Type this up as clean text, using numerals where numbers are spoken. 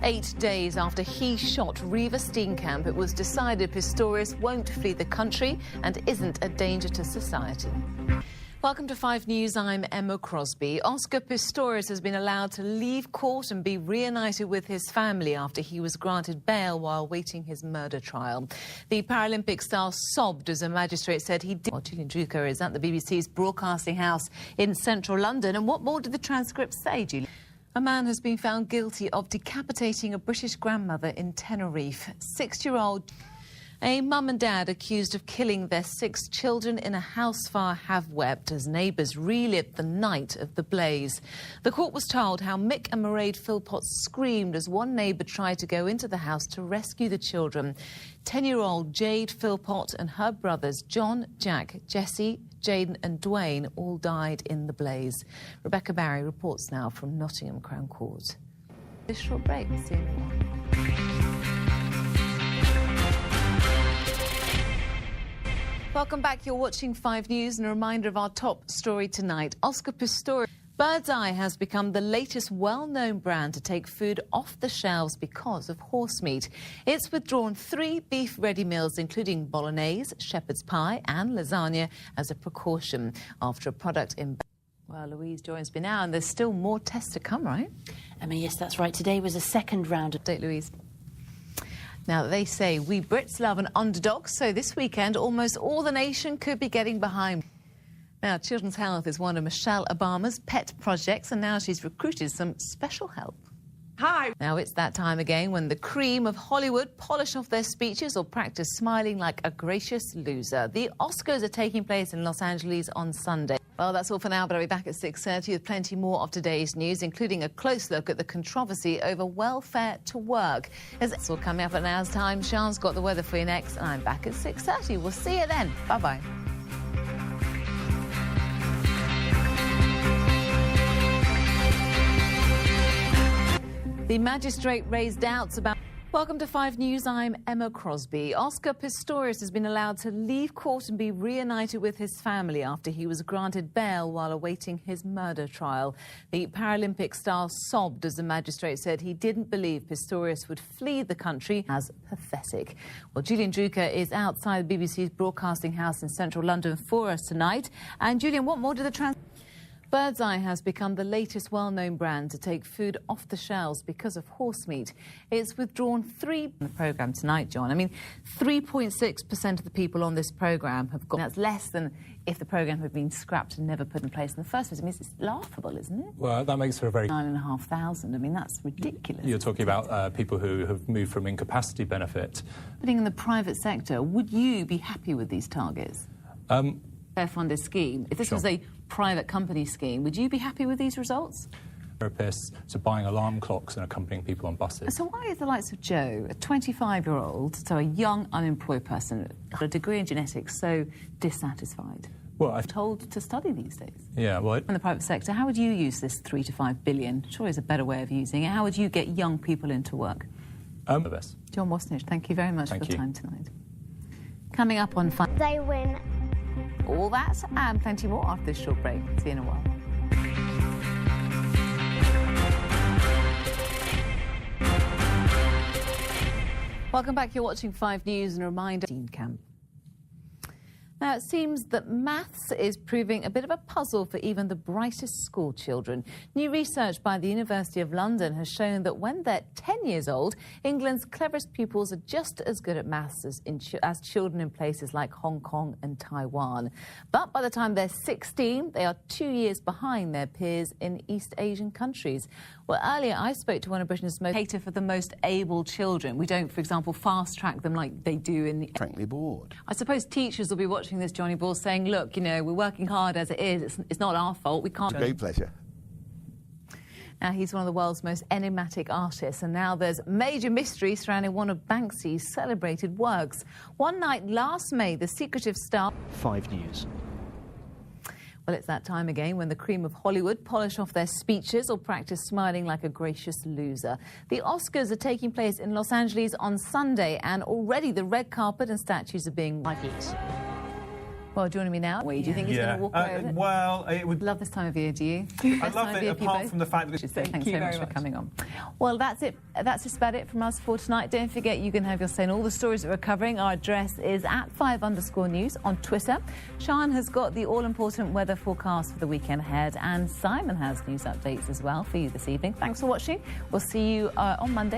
8 days after he shot Reeva Steenkamp, it was decided Pistorius won't flee the country and isn't a danger to society. Welcome to 5 News. I'm Emma Crosby. Oscar Pistorius has been allowed to leave court and be reunited with his family after he was granted bail while waiting his murder trial. The Paralympic star sobbed as a magistrate said he did. Well, Julian Drucker is at the BBC's Broadcasting House in central London. And what more did the transcript say, Julian? A man has been found guilty of decapitating a British grandmother in Tenerife. 6-year-old... A mum and dad accused of killing their 6 children in a house fire have wept as neighbours relived the night of the blaze. The court was told how Mick and Mairead Philpott screamed as one neighbour tried to go into the house to rescue the children. 10-year-old Jade Philpott and her brothers John, Jack, Jesse, Jaden and Dwayne all died in the blaze. Rebecca Barry reports now from Nottingham Crown Court. This short break, see you in a while. Welcome back. You're watching 5 News, and a reminder of our top story tonight. Oscar Pistorius. Bird's Eye has become the latest well-known brand to take food off the shelves because of horse meat. It's withdrawn 3 beef ready meals, including bolognese, shepherd's pie and lasagna, as a precaution after a product in... Well, Louise joins me now, and there's still more tests to come, right? Emma, yes, that's right. Today was a second round of... Update, Louise. Now, they say we Brits love an underdog, so this weekend almost all the nation could be getting behind. Now, Children's Health is one of Michelle Obama's pet projects, and now she's recruited some special help. Hi. Now it's that time again when the cream of Hollywood polish off their speeches or practice smiling like a gracious loser. The Oscars are taking place in Los Angeles on Sunday. Well, that's all for now, but I'll be back at 6:30 with plenty more of today's news, including a close look at the controversy over welfare to work. As it's all coming up at an hour's time, Sean's got the weather for you next, and I'm back at 6:30. We'll see you then. Bye-bye. The magistrate raised doubts about... Welcome to 5 News. I'm Emma Crosby. Oscar Pistorius has been allowed to leave court and be reunited with his family after he was granted bail while awaiting his murder trial. The Paralympic star sobbed as the magistrate said he didn't believe Pistorius would flee the country as pathetic. Well, Julian Drucker is outside the BBC's Broadcasting House in central London for us tonight. And Julian, what more did the Bird's Eye has become the latest well-known brand to take food off the shelves because of horse meat. It's withdrawn 3... the programme tonight, John. I mean, 3.6% of the people on this programme have got... That's less than if the programme had been scrapped and never put in place in the first place. I mean, it's laughable, isn't it? Well, that makes for a very... 9,500. I mean, that's ridiculous. You're talking about people who have moved from incapacity benefit. Putting in the private sector, would you be happy with these targets? Fair funded scheme. If this was a private company scheme, would you be happy with these results? Therapists, so buying alarm clocks and accompanying people on buses. So why is the likes of Joe, a 25-year-old, so a young unemployed person, a degree in genetics, so dissatisfied? Well, I've told to study these days. Yeah, well... In the private sector, how would you use this 3 to 5 billion? Sure, there's a better way of using it. How would you get young people into work? The best. John Wasnich, thank you very much for your time tonight. Coming up on... They win. All that and plenty more after this short break. See you in a while. Welcome back. You're watching 5 News, and a reminder... Steenkamp. Now, it seems that maths is proving a bit of a puzzle for even the brightest school children. New research by the University of London has shown that when they're 10 years old, England's cleverest pupils are just as good at maths as children in places like Hong Kong and Taiwan. But by the time they're 16, they are 2 years behind their peers in East Asian countries. Well, earlier I spoke to one of Britain's most cater for the most able children. We don't, for example, fast-track them like they do in the... Frankly bored. I suppose teachers will be watching this, Johnny Ball, saying, look, you know, we're working hard as it is. It's not our fault. We can't... It's a great pleasure. Now, he's one of the world's most enigmatic artists, and now there's major mystery surrounding one of Banksy's celebrated works. One night last May, the secretive star... 5 News. Well, it's that time again when the cream of Hollywood polish off their speeches or practice smiling like a gracious loser. The Oscars are taking place in Los Angeles on Sunday, and already the red carpet and statues are being... 5 years. Well, joining me now, do you think he's going to walk away with it? Well, it would... Love this time of year, do you? I love it, apart from the fact that it's... Thanks so much for coming on. Well, that's it. That's just about it from us for tonight. Don't forget, you can have your say on all the stories that we're covering. Our address is @5_news on Twitter. Sean has got the all-important weather forecast for the weekend ahead, and Simon has news updates as well for you this evening. Thanks for watching. We'll see you on Monday.